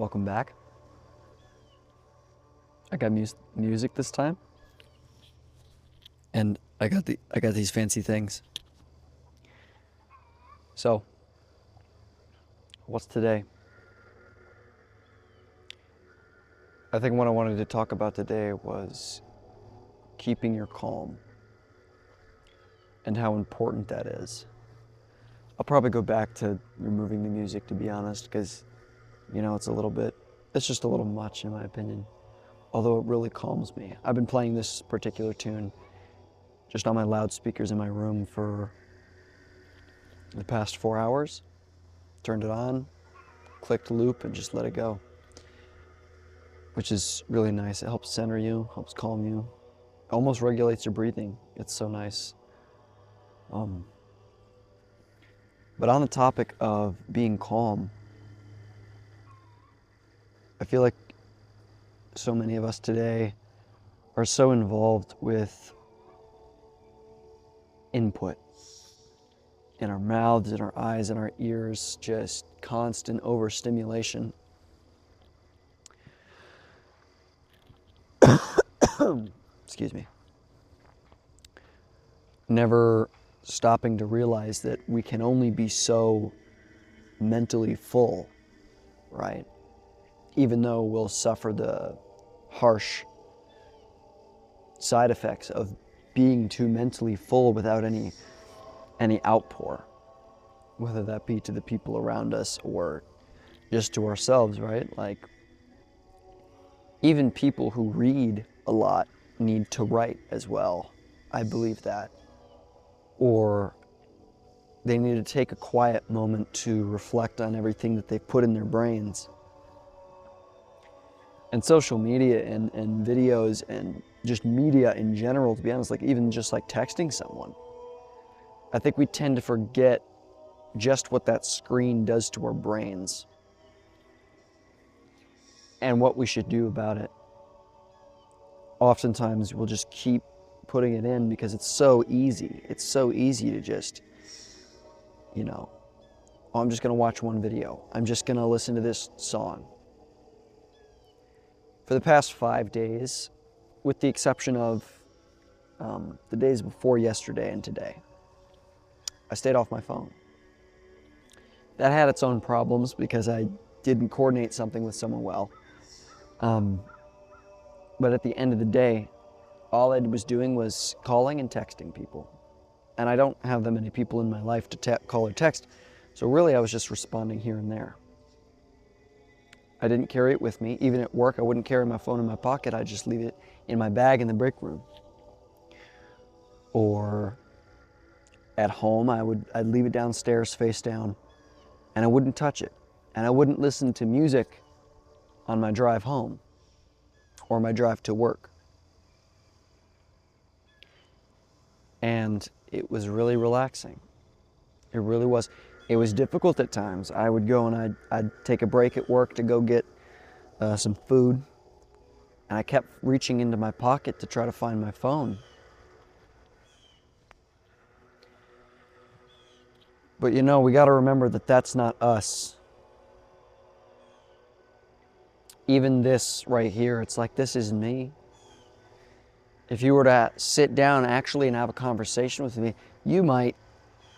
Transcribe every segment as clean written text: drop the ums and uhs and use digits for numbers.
Welcome back. I got music this time, and I got these fancy things. So, what's today? I think what I wanted to talk about today was keeping your calm and how important that is. I'll probably go back to removing the music, to be honest, because, it's just a little much in my opinion. Although it really calms me. I've been playing this particular tune just on my loudspeakers in my room for the past 4 hours. Turned it on, clicked loop, and just let it go. Which is really nice. It helps center you, helps calm you. Almost regulates your breathing. It's so nice. But on the topic of being calm, I feel like so many of us today are so involved with input in our mouths, in our eyes, in our ears, just constant overstimulation. Excuse me. Never stopping to realize that we can only be so mentally full, right? Even though we'll suffer the harsh side effects of being too mentally full without any outpour, whether that be to the people around us or just to ourselves, right? Like, even people who read a lot need to write as well. I believe that. Or they need to take a quiet moment to reflect on everything that they've put in their brains. And social media and videos and just media in general, to be honest, like even just like texting someone, I think we tend to forget just what that screen does to our brains and what we should do about it. Oftentimes we'll just keep putting it in because it's so easy. It's so easy to just, oh, I'm just gonna watch one video. I'm just gonna listen to this song. For the past 5 days, with the exception of the days before yesterday and today, I stayed off my phone. That had its own problems because I didn't coordinate something with someone well. But at the end of the day, all I was doing was calling and texting people. And I don't have that many people in my life to call or text, so really I was just responding here and there. I didn't carry it with me. Even at work, I wouldn't carry my phone in my pocket. I'd just leave it in my bag in the break room. Or at home, I'd leave it downstairs face down, and I wouldn't touch it. And I wouldn't listen to music on my drive home or my drive to work. And it was really relaxing. It really was. It was difficult at times. I would go and I'd take a break at work to go get some food, and I kept reaching into my pocket to try to find my phone. But we got to remember that that's not us. Even this right here, it's like, this is me. If you were to sit down actually and have a conversation with me, you might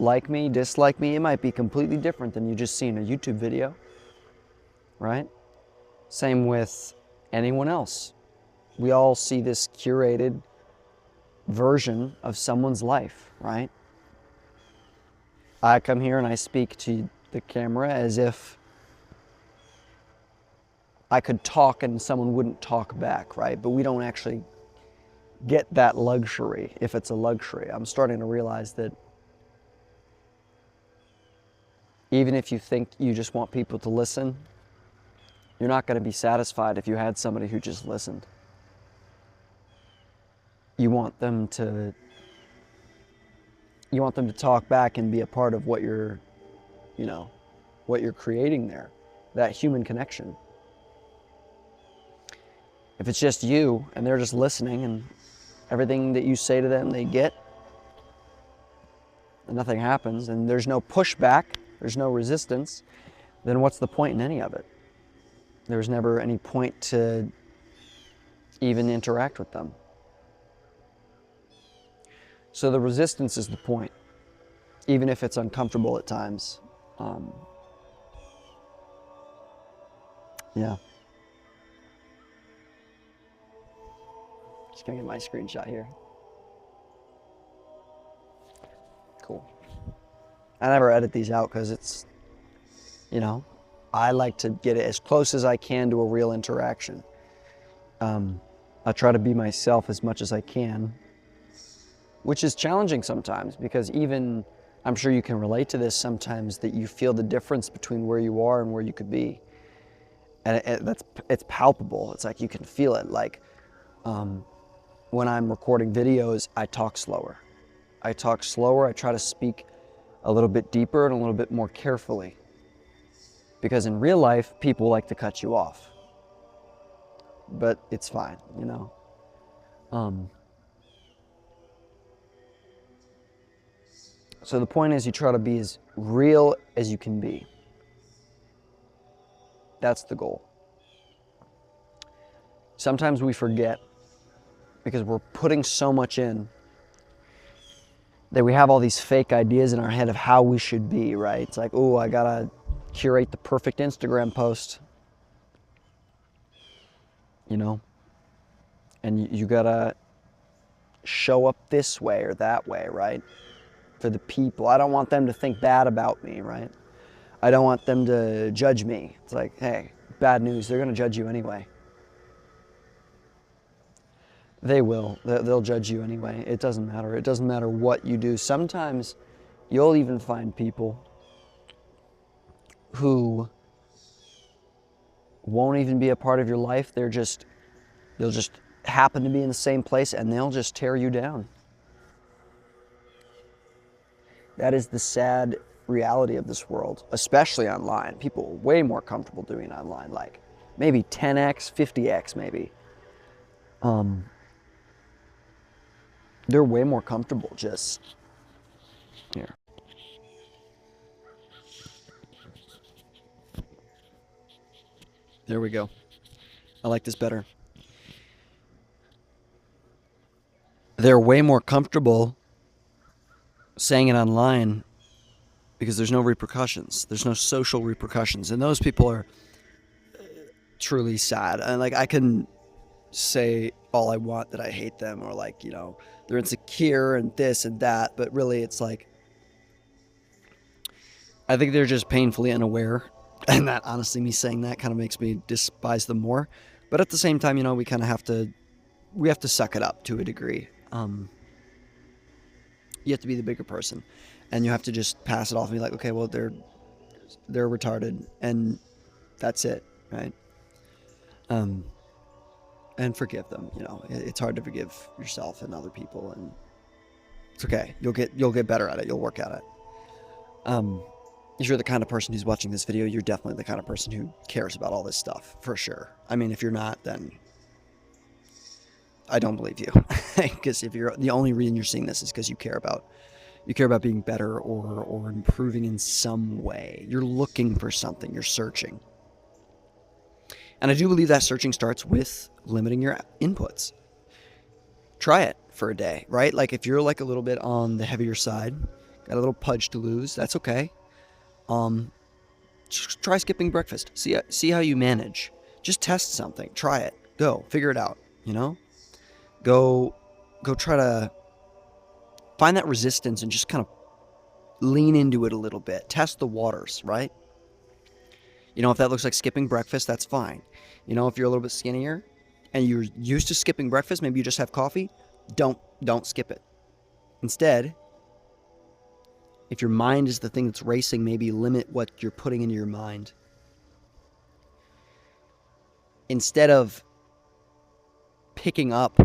like me, dislike me. It might be completely different than you just seen a YouTube video, right? Same with anyone else. We all see this curated version of someone's life, right? I come here and I speak to the camera as if I could talk and someone wouldn't talk back, right? But we don't actually get that luxury, if it's a luxury. I'm starting to realize that even if you think you just want people to listen, you're not going to be satisfied if you had somebody who just listened. You want them to talk back and be a part of what you're creating there, that human connection. If it's just you and they're just listening and everything that you say to them they get, and nothing happens, and there's no pushback, there's no resistance, then what's the point in any of it? There was never any point to even interact with them. So the resistance is the point, even if it's uncomfortable at times. Yeah. Just gonna get my screenshot here. Cool. I never edit these out because it's, you know, I like to get it as close as I can to a real interaction. I try to be myself as much as I can, which is challenging sometimes because even, I'm sure you can relate to this sometimes, that you feel the difference between where you are and where you could be. And it's palpable. It's like you can feel it. Like when I'm recording videos, I talk slower. I try to speak a little bit deeper and a little bit more carefully. Because in real life, people like to cut you off. But it's fine, you know. So the point is, you try to be as real as you can be. That's the goal. Sometimes we forget because we're putting so much in that we have all these fake ideas in our head of how we should be, right? It's like, oh, I gotta curate the perfect Instagram post, you know? And you gotta show up this way or that way, right? For the people. I don't want them to think bad about me, right? I don't want them to judge me. It's like, hey, bad news, they're gonna judge you anyway. They will. They'll judge you anyway. It doesn't matter. It doesn't matter what you do. Sometimes you'll even find people who won't even be a part of your life. They'll just happen to be in the same place and they'll just tear you down. That is the sad reality of this world, especially online. People are way more comfortable doing it online, like maybe 10x, 50x maybe. They're way more comfortable just here. There we go. I like this better. They're way more comfortable saying it online because there's no repercussions. There's no social repercussions. And those people are truly sad. And like, I can say all I want that I hate them, or like, you know, they're insecure and this and that, but really it's like, I think they're just painfully unaware. And that, honestly, me saying that kind of makes me despise them more. But at the same time, you know, we kind of have to suck it up to a degree. You have to be the bigger person, and you have to just pass it off and be like, okay, well, they're retarded, and that's it, right? And forgive them. You know, it's hard to forgive yourself and other people, and it's okay. You'll get better at it. You'll work at it. If you're the kind of person who's watching this video, you're definitely the kind of person who cares about all this stuff, for sure. I mean, if you're not, then I don't believe you. Because if you're, the only reason you're seeing this is because you care about being better or improving in some way. You're looking for something. You're searching. And I do believe that searching starts with limiting your inputs. Try it for a day, right? Like if you're like a little bit on the heavier side, got a little pudge to lose, that's okay. Just try skipping breakfast. See how you manage. Just test something. Try it. Go. Figure it out, you know? Go try to find that resistance and just kind of lean into it a little bit. Test the waters, right? You know, if that looks like skipping breakfast, that's fine. You know, if you're a little bit skinnier and you're used to skipping breakfast, maybe you just have coffee, don't skip it. Instead, if your mind is the thing that's racing, maybe limit what you're putting into your mind. Instead of picking up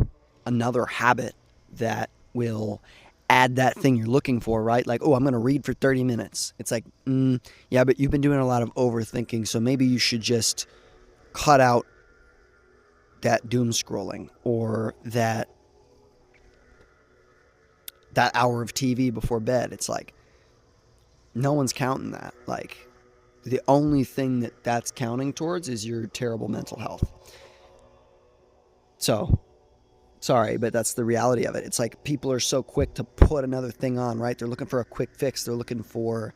another habit that will add that thing you're looking for, right? Like, oh, I'm going to read for 30 minutes. It's like, yeah, but you've been doing a lot of overthinking, so maybe you should just cut out that doom scrolling or that hour of TV before bed. It's like, no one's counting that. Like, the only thing that's counting towards is your terrible mental health. So, sorry, but that's the reality of it. It's like people are so quick to put another thing on, right? They're looking for a quick fix. They're looking for,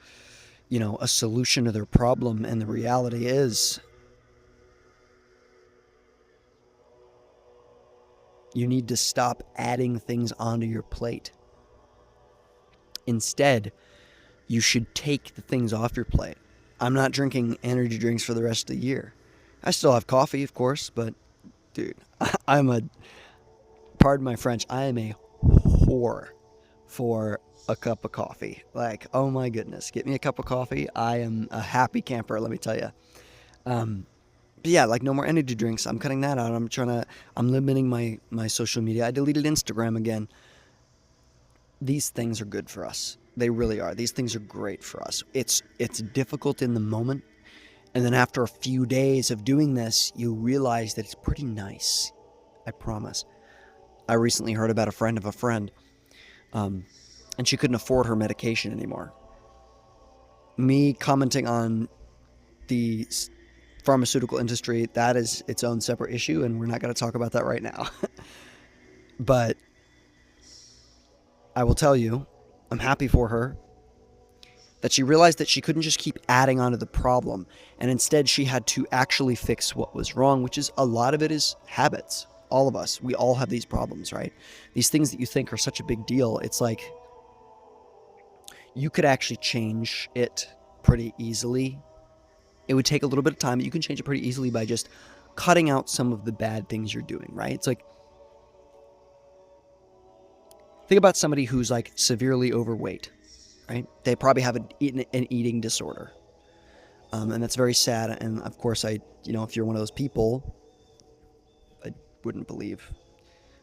a solution to their problem. And the reality is, you need to stop adding things onto your plate. Instead, you should take the things off your plate. I'm not drinking energy drinks for the rest of the year. I still have coffee, of course, but dude, pardon my French, I am a whore for a cup of coffee. Like, oh my goodness, get me a cup of coffee. I am a happy camper, let me tell you. But yeah, like no more energy drinks. I'm cutting that out. I'm limiting my social media. I deleted Instagram again. These things are good for us. They really are. These things are great for us. It's difficult in the moment. And then after a few days of doing this, you realize that it's pretty nice. I promise. I recently heard about a friend of a friend, and she couldn't afford her medication anymore. Me commenting on the pharmaceutical industry, that is its own separate issue, and we're not going to talk about that right now. But I will tell you, I'm happy for her that she realized that she couldn't just keep adding onto the problem, and instead she had to actually fix what was wrong, which is a lot of it is habits. All of us, we all have these problems, right? These things that you think are such a big deal, it's like you could actually change it pretty easily. It would take a little bit of time, but you can change it pretty easily by just cutting out some of the bad things you're doing, right? It's like, think about somebody who's like severely overweight, right? They probably have an eating disorder. And that's very sad. And of course, if you're one of those people, I wouldn't believe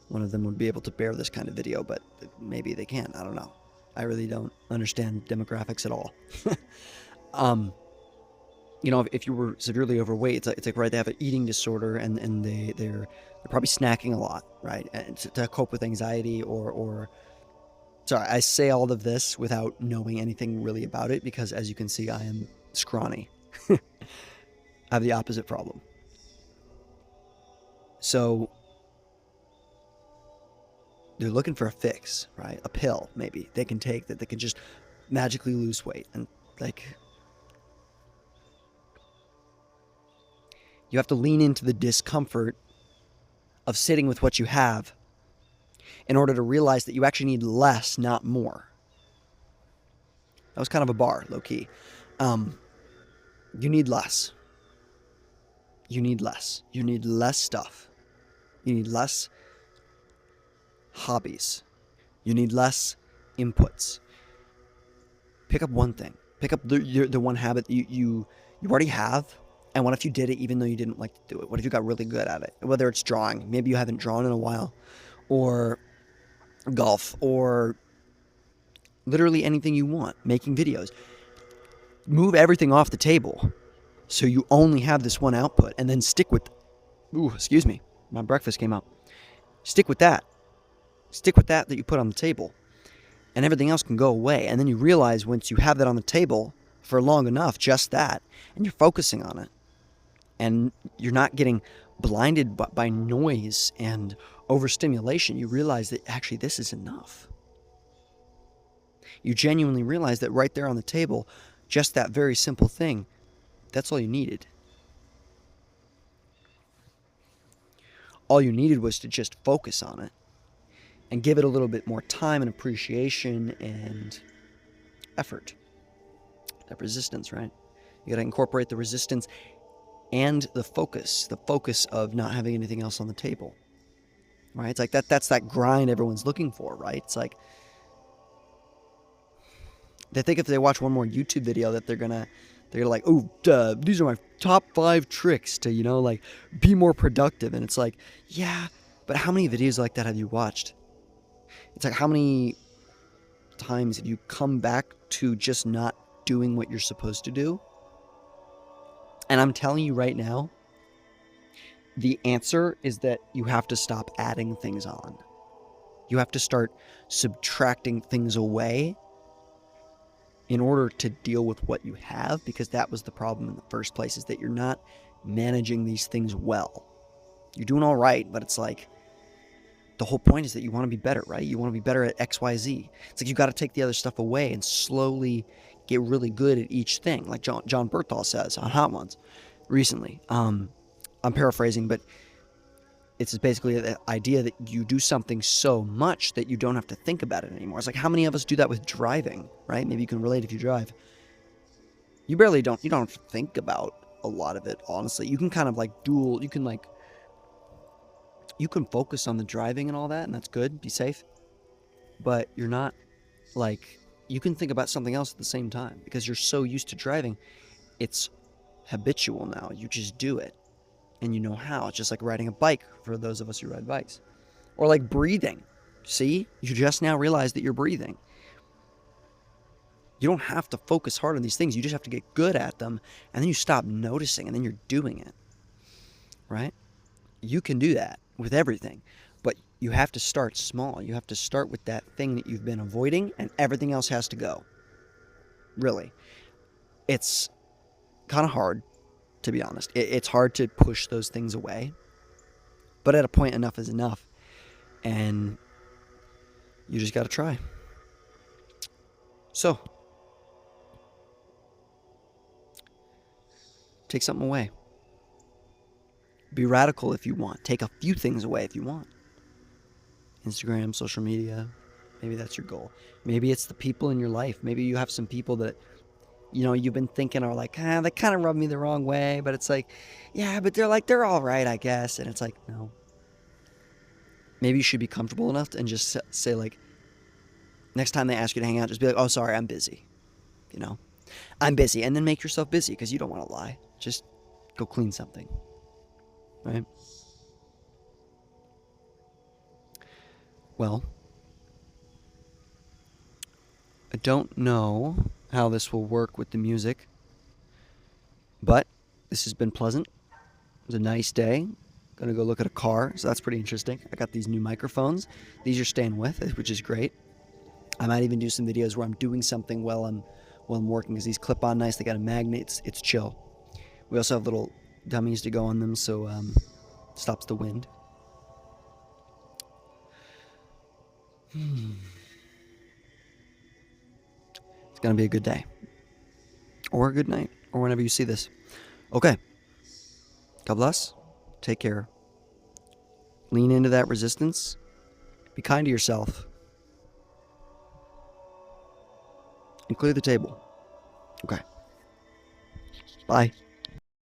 one of them would be able to bear this kind of video, but maybe they can. I don't know. I really don't understand demographics at all. If you were severely overweight, it's like, right, they have an eating disorder and they're probably snacking a lot, right? And to cope with anxiety or sorry, I say all of this without knowing anything really about it because, as you can see, I am scrawny. I have the opposite problem. So they're looking for a fix, right? A pill, maybe, they can take that they can just magically lose weight. And, like, you have to lean into the discomfort of sitting with what you have in order to realize that you actually need less, not more. That was kind of a bar, low-key. You need less. You need less. You need less stuff. You need less hobbies. You need less inputs. Pick up one thing. Pick up the one habit you already have. And what if you did it even though you didn't like to do it? What if you got really good at it? Whether it's drawing, maybe you haven't drawn in a while, or golf, or literally anything you want, making videos. Move everything off the table so you only have this one output, and then stick with, excuse me, my breakfast came out. Stick with that. Stick with that you put on the table, and everything else can go away. And then you realize once you have that on the table for long enough, just that, and you're focusing on it, and you're not getting blinded by noise and overstimulation, you realize that actually this is enough. You genuinely realize that right there on the table, just that very simple thing, that's all you needed. All you needed was to just focus on it and give it a little bit more time and appreciation and effort. That resistance, right? You got to incorporate the resistance and the focus of not having anything else on the table, right? It's like that's that grind everyone's looking for, right? It's like they think if they watch one more YouTube video that they're like, these are my top 5 tricks to, like, be more productive. And it's like, yeah, but how many videos like that have you watched? It's like, how many times have you come back to just not doing what you're supposed to do? And I'm telling you right now, the answer is that you have to stop adding things on. You have to start subtracting things away in order to deal with what you have, because that was the problem in the first place, is that you're not managing these things well. You're doing all right, but it's like the whole point is that you want to be better, right? You want to be better at XYZ. It's like you got to take the other stuff away and slowly get really good at each thing, like John Berthal says on Hot Ones recently. I'm paraphrasing, but it's basically the idea that you do something so much that you don't have to think about it anymore. It's like, how many of us do that with driving, right? Maybe you can relate if you drive. You don't have to think about a lot of it, honestly. You can kind of like you can focus on the driving and all that, and that's good, be safe. But you're not like, you can think about something else at the same time because you're so used to driving. It's habitual now. You just do it. And you know how. It's just like riding a bike for those of us who ride bikes. Or like breathing. See? You just now realize that you're breathing. You don't have to focus hard on these things. You just have to get good at them. And then you stop noticing and then you're doing it. Right? You can do that with everything. But you have to start small. You have to start with that thing that you've been avoiding, and everything else has to go. Really. It's kind of hard, to be honest. It's hard to push those things away. But at a point, enough is enough. And you just got to try. So, take something away. Be radical if you want. Take a few things away if you want. Instagram, social media, maybe that's your goal. Maybe it's the people in your life. Maybe you have some people that, you've been thinking are like, they kind of rub me the wrong way, but it's like, yeah, but they're all right, I guess. And it's like, no. Maybe you should be comfortable enough and just say, like, next time they ask you to hang out, just be like, oh, sorry, I'm busy. I'm busy. And then make yourself busy because you don't want to lie. Just go clean something. Right? Well, I don't know how this will work with the music, but this has been pleasant. It was a nice day. Gonna go look at a car, so that's pretty interesting. I got these new microphones. These are staying with, which is great. I might even do some videos where I'm doing something while I'm working, because these clip on nice. They got a magnet. It's chill. We also have little dummies to go on them, so stops the wind. It's gonna be a good day, or a good night, or whenever you see this. Okay. God bless. Take care. Lean into that resistance. Be kind to yourself. And clear the table. Okay. Bye.